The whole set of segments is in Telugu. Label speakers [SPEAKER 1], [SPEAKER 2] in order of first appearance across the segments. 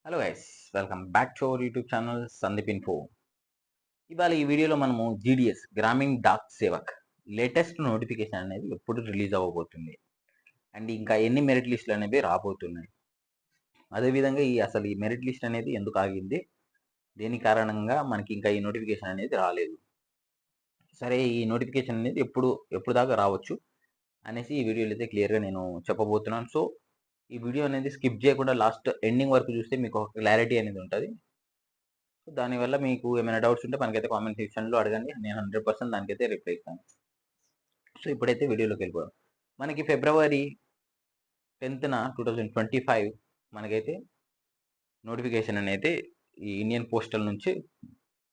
[SPEAKER 1] Hello guys, welcome back to our YouTube channel Sandeep info. ఇవాళ ఈ వీడియోలో మనము GDS Gramin Dak Sevak latest notification అనేది ఎప్పుడు రిలీజ్ అవ్వబోతుంది అండ్ ఇంకా ఎన్ని మెరిట్ లిస్టులు అనేవి రాబోతున్నాయి. అదేవిధంగా అసలు ఈ మెరిట్ లిస్ట్ అనేది ఎందుకు ఆగింది, దేని కారణంగా మనకి ఇంకా ఈ నోటిఫికేషన్ అనేది రాలేదు. సరే, ఈ నోటిఫికేషన్ అనేది ఎప్పుడు దాకా రావచ్చు అనేసి ఈ వీడియోలో అయితే క్లియర్గా నేను చెప్పబోతున్నాను. సో ఈ వీడియో అనేది స్కిప్ చేయకుండా లాస్ట్ ఎండింగ్ వరకు చూస్తే మీకు ఒక క్లారిటీ అనేది ఉంటుంది. సో దానివల్ల మీకు ఏమైనా డౌట్స్ ఉంటే మనకైతే కామెంట్ సెక్షన్లో అడగండి, నేను 100% దానికైతే రిప్లై ఇస్తాను. సో ఇప్పుడైతే వీడియోలోకి వెళ్ళిపోదాం. మనకి ఫిబ్రవరి 10న 2025 మనకైతే నోటిఫికేషన్ అనేది ఈ ఇండియన్ పోస్టల్ నుంచి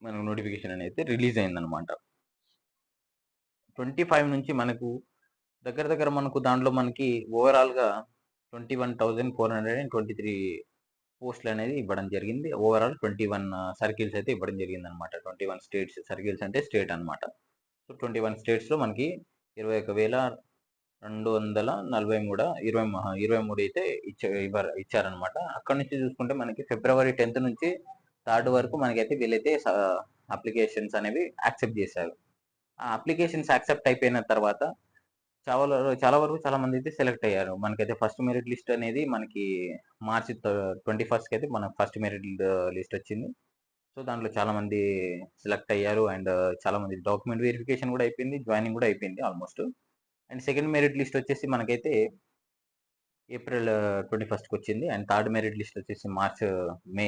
[SPEAKER 1] మనకు నోటిఫికేషన్ అనేది రిలీజ్ అయిందనమాట. 25 నుంచి మనకు దగ్గర మనకు దాంట్లో మనకి ఓవరాల్గా 21,423 పోస్టులు అనేది ఇవ్వడం జరిగింది. ఓవరాల్ 21 సర్కిల్స్ అయితే ఇవ్వడం జరిగింది అనమాట. 21 స్టేట్స్, సర్కిల్స్ అంటే స్టేట్ అనమాట. సో 21 స్టేట్స్లో మనకి 21,243 అయితే ఇచ్చారనమాట. అక్కడ నుంచి చూసుకుంటే మనకి ఫిబ్రవరి 10th నుంచి 3rd వరకు మనకైతే వీళ్ళైతే అప్లికేషన్స్ అనేవి యాక్సెప్ట్ చేశారు. ఆ అప్లికేషన్స్ యాక్సెప్ట్ అయిపోయిన తర్వాత చాలా వరకు చాలా మంది అయితే సెలెక్ట్ అయ్యారు. మనకైతే ఫస్ట్ మెరిట్ లిస్ట్ అనేది మనకి మార్చి 21st అయితే మనకు ఫస్ట్ మెరిట్ లిస్ట్ వచ్చింది. సో దాంట్లో చాలా మంది సెలెక్ట్ అయ్యారు అండ్ చాలా మంది డాక్యుమెంట్ వెరిఫికేషన్ కూడా అయిపోయింది, జాయినింగ్ కూడా అయిపోయింది almost. And second merit list వచ్చేసి మనకైతే ఏప్రిల్ 21st వచ్చింది. అండ్ థర్డ్ మెరిట్ లిస్ట్ వచ్చేసి మే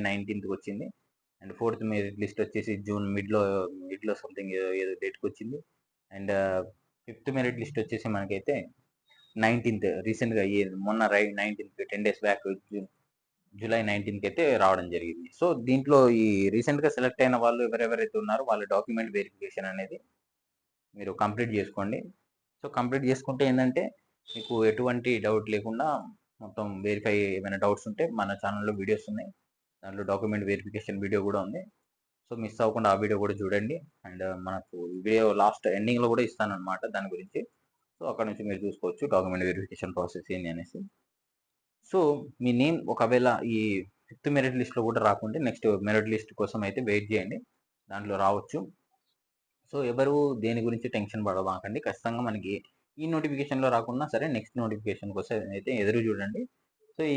[SPEAKER 1] 19th వచ్చింది. అండ్ ఫోర్త్ మెరిట్ లిస్ట్ వచ్చేసి జూన్ మిడ్లో సంథింగ్ ఏదో డేట్కి వచ్చింది. అండ్ ఫిఫ్త్ మెరిట్ లిస్ట్ వచ్చేసి మనకైతే 19th రీసెంట్గా మొన్న 19th 10 days back July 19th అయితే రావడం జరిగింది. సో దీంట్లో ఈ రీసెంట్గా సెలెక్ట్ అయిన వాళ్ళు ఎవరెవరైతే ఉన్నారో వాళ్ళ డాక్యుమెంట్ వెరిఫికేషన్ అనేది మీరు కంప్లీట్ చేసుకోండి. సో కంప్లీట్ చేసుకుంటే ఏంటంటే మీకు ఎటువంటి డౌట్ లేకుండా మొత్తం వెరిఫై, ఏమైనా డౌట్స్ ఉంటే మన ఛానల్లో వీడియోస్ ఉన్నాయి, దాంట్లో డాక్యుమెంట్ వెరిఫికేషన్ వీడియో కూడా ఉంది. సో మిస్ అవ్వకుండా ఆ వీడియో కూడా చూడండి. అండ్ మనకు వీడియో లాస్ట్ ఎండింగ్లో కూడా ఇస్తానన్నమాట దాని గురించి. సో అక్కడ నుంచి మీరు చూసుకోవచ్చు డాక్యుమెంట్ వెరిఫికేషన్ ప్రాసెస్ ఏంటి అనేసి. సో మీ నేమ్ ఒకవేళ ఈ ఫిఫ్త్ మెరిట్ లిస్ట్లో కూడా రాకుంటే నెక్స్ట్ మెరిట్ లిస్ట్ కోసం అయితే వెయిట్ చేయండి, దాంట్లో రావచ్చు. సో ఎవరు దేని గురించి టెన్షన్ పడబాకండి. ఖచ్చితంగా మనకి ఈ నోటిఫికేషన్లో రాకున్నా సరే నెక్స్ట్ నోటిఫికేషన్ కోసం అయితే ఎదురు చూడండి. సో ఈ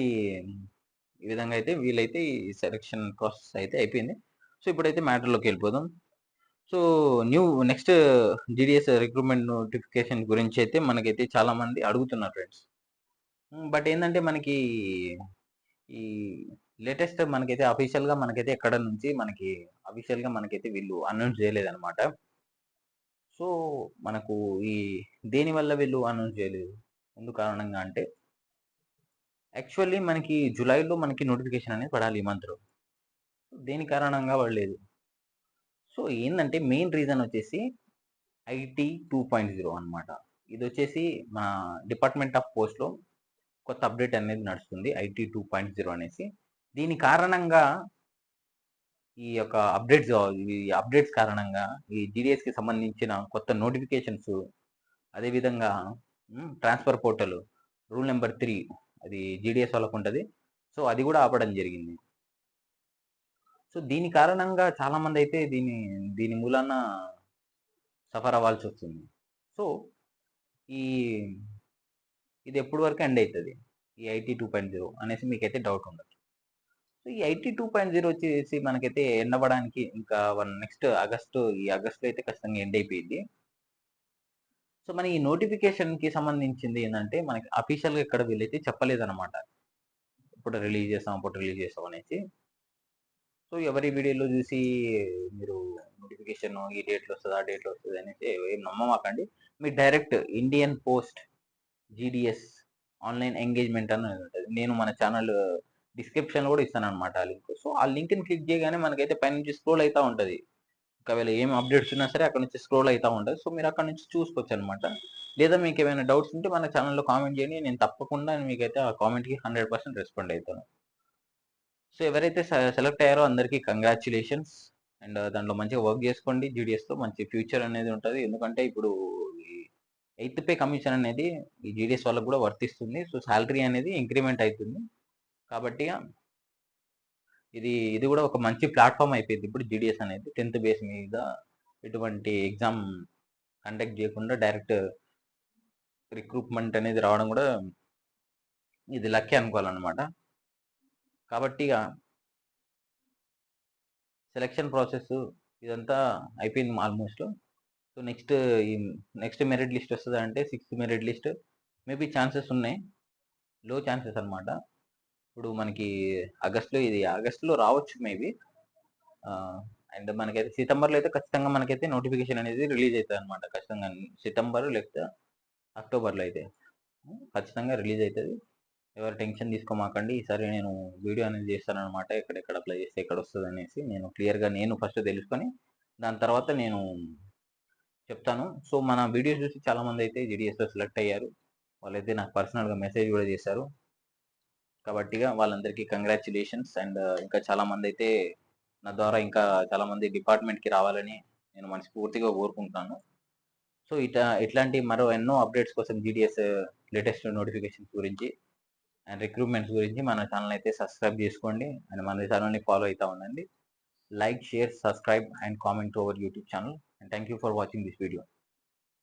[SPEAKER 1] విధంగా అయితే వీళ్ళైతే ఈ సెలక్షన్ ప్రాసెస్ అయితే అయిపోయింది. సో ఇప్పుడైతే మ్యాటర్లోకి వెళ్ళిపోదాం. So next GDS recruitment notification గురించి అయితే మనకైతే చాలా మంది అడుగుతున్నారు ఫ్రెండ్స్. బట్ ఏంటంటే మనకి ఈ లేటెస్ట్ మనకైతే అఫీషియల్గా మనకైతే ఎక్కడ నుంచి అఫీషియల్గా మనకైతే వీళ్ళు అనౌన్స్ చేయలేదన్నమాట. సో మనకు దేనివల్ల వీళ్ళు అనౌన్స్ చేయలేదు, ఎందుకు కారణంగా అంటే యాక్చువల్లీ మనకి జూలైలో మనకి నోటిఫికేషన్ అనేది పడాలి ఈ మంత్లో. దేని కారణంగా పడలేదు. సో ఏంటంటే మెయిన్ రీజన్ వచ్చేసి ఐటీ 2.0 అనమాట. ఇది వచ్చేసి మన డిపార్ట్మెంట్ ఆఫ్ పోస్ట్లో కొత్త అప్డేట్ అనేది నడుస్తుంది, ఐటీ 2.0 అనేసి. దీని కారణంగా ఈ అప్డేట్స్ కారణంగా ఈ జీడిఎస్కి సంబంధించిన కొత్త నోటిఫికేషన్స్, అదేవిధంగా ట్రాన్స్ఫర్ పోర్టల్ రూల్ నెంబర్ 3 అది జీడిఎస్ వాళ్ళకు ఉంటుంది. సో అది కూడా ఆపడం జరిగింది. సో దీని కారణంగా చాలామంది అయితే దీని మూలాన సఫర్ అవ్వాల్సి వస్తుంది. సో ఇది ఎప్పటి వరకు ఎండ్ అవుతుంది ఈ ఐటీ 2.0 అనేసి మీకైతే డౌట్ ఉండదు. సో ఈ ఐటీ 2.0 వచ్చేసి మనకైతే ఎండ్ అవ్వడానికి ఇంకా నెక్స్ట్ ఆగస్టు అయితే ఖచ్చితంగా ఎండ్ అయిపోయింది. సో మన ఈ నోటిఫికేషన్కి సంబంధించింది ఏంటంటే మనకి అఫీషియల్గా ఇక్కడ వీళ్ళైతే చెప్పలేదన్నమాట, ఇప్పుడు రిలీజ్ చేస్తాం అనేసి. సో ఎవరి వీడియోలో చూసి మీరు నోటిఫికేషన్ ఈ డేట్లో వస్తుంది ఆ డేట్లో వస్తుంది అనేసి ఏం నమ్మమాకండి. మీరు direct Indian post GDS online engagement అని ఉంటుంది. నేను మన ఛానల్ డిస్క్రిప్షన్లో కూడా ఇస్తాను అనమాట ఆ లింక్. సో ఆ లింక్ని క్లిక్ చేయగానే మనకైతే పైనుంచి స్క్రోల్ అవుతూ ఉంటుంది. ఒకవేళ ఏం అప్డేట్స్ ఉన్నా సరే అక్కడ నుంచి స్క్రోల్ అవుతూ ఉంటుంది. సో మీరు అక్కడ నుంచి చూసుకోవచ్చు అనమాట. లేదా మీకు ఏమైనా డౌట్స్ ఉంటే మన ఛానల్లో కామెంట్ చేయండి, నేను తప్పకుండా మీకైతే ఆ కామెంట్కి 100% రెస్పాండ్ అవుతాను. సో ఎవరైతే సెలెక్ట్ అయ్యారో అందరికీ కంగ్రాచులేషన్స్. అండ్ దాంట్లో మంచిగా వర్క్ చేసుకోండి. జీడిఎస్తో మంచి ఫ్యూచర్ అనేది ఉంటుంది. ఎందుకంటే ఇప్పుడు ఈ 8th పే కమిషన్ అనేది ఈ జీడిఎస్ వాళ్ళకు కూడా వర్తిస్తుంది. సో శాలరీ అనేది ఇంక్రిమెంట్ అవుతుంది. కాబట్టి ఇది కూడా ఒక మంచి ప్లాట్ఫామ్ అయిపోయింది ఇప్పుడు జీడిఎస్ అనేది. 10th బేస్ మీద ఎటువంటి ఎగ్జామ్ కండక్ట్ చేయకుండా డైరెక్ట్ రిక్రూట్మెంట్ అనేది రావడం కూడా ఇది లక్కీ అనుకోవాలన్నమాట. కాబట్టి ఇక సెలక్షన్ ప్రాసెస్ ఇదంతా అయిపోయింది almost. So next merit list వస్తుంది అంటే 6th merit list maybe chances ఉన్నాయి, లో ఛాన్సెస్ అనమాట. ఇప్పుడు మనకి ఆగస్టులో రావచ్చు మేబీ. అండ్ మనకైతే సెప్టెంబర్లో అయితే ఖచ్చితంగా మనకైతే నోటిఫికేషన్ అనేది రిలీజ్ అవుతుంది అనమాట. ఖచ్చితంగా సెప్టెంబర్ లేకపోతే అక్టోబర్లో అయితే ఖచ్చితంగా రిలీజ్ అవుతుంది. ఎవరు టెన్షన్ తీసుకోమాకండి. ఈసారి నేను వీడియో అనేది చేస్తాను అనమాట, ఎక్కడెక్కడ అప్లై చేస్తే ఎక్కడ వస్తుంది అనేసి నేను క్లియర్గా ఫస్ట్ తెలుసుకొని దాని తర్వాత నేను చెప్తాను. సో మన వీడియోస్ చూసి చాలామంది అయితే జీడిఎస్లో సెలెక్ట్ అయ్యారు. వాళ్ళైతే నాకు పర్సనల్గా మెసేజ్ కూడా చేశారు. కాబట్టి వాళ్ళందరికీ కంగ్రాచులేషన్స్. అండ్ ఇంకా చాలామంది అయితే నా ద్వారా ఇంకా చాలామంది డిపార్ట్మెంట్కి రావాలని నేను మనస్ఫూర్తిగా కోరుకుంటున్నాను. సో ఇట్లాంటి మరో ఎన్నో అప్డేట్స్ కోసం జీడిఎస్ లేటెస్ట్ నోటిఫికేషన్స్ గురించి అండ్ రిక్రూట్మెంట్స్ గురించి మన ఛానల్ అయితే సబ్స్క్రైబ్ చేసుకోండి అండ్ మన ఛానల్ని ఫాలో అవుతూ ఉండండి. Like, share, subscribe and comment to our YouTube channel. And thank you for watching this video.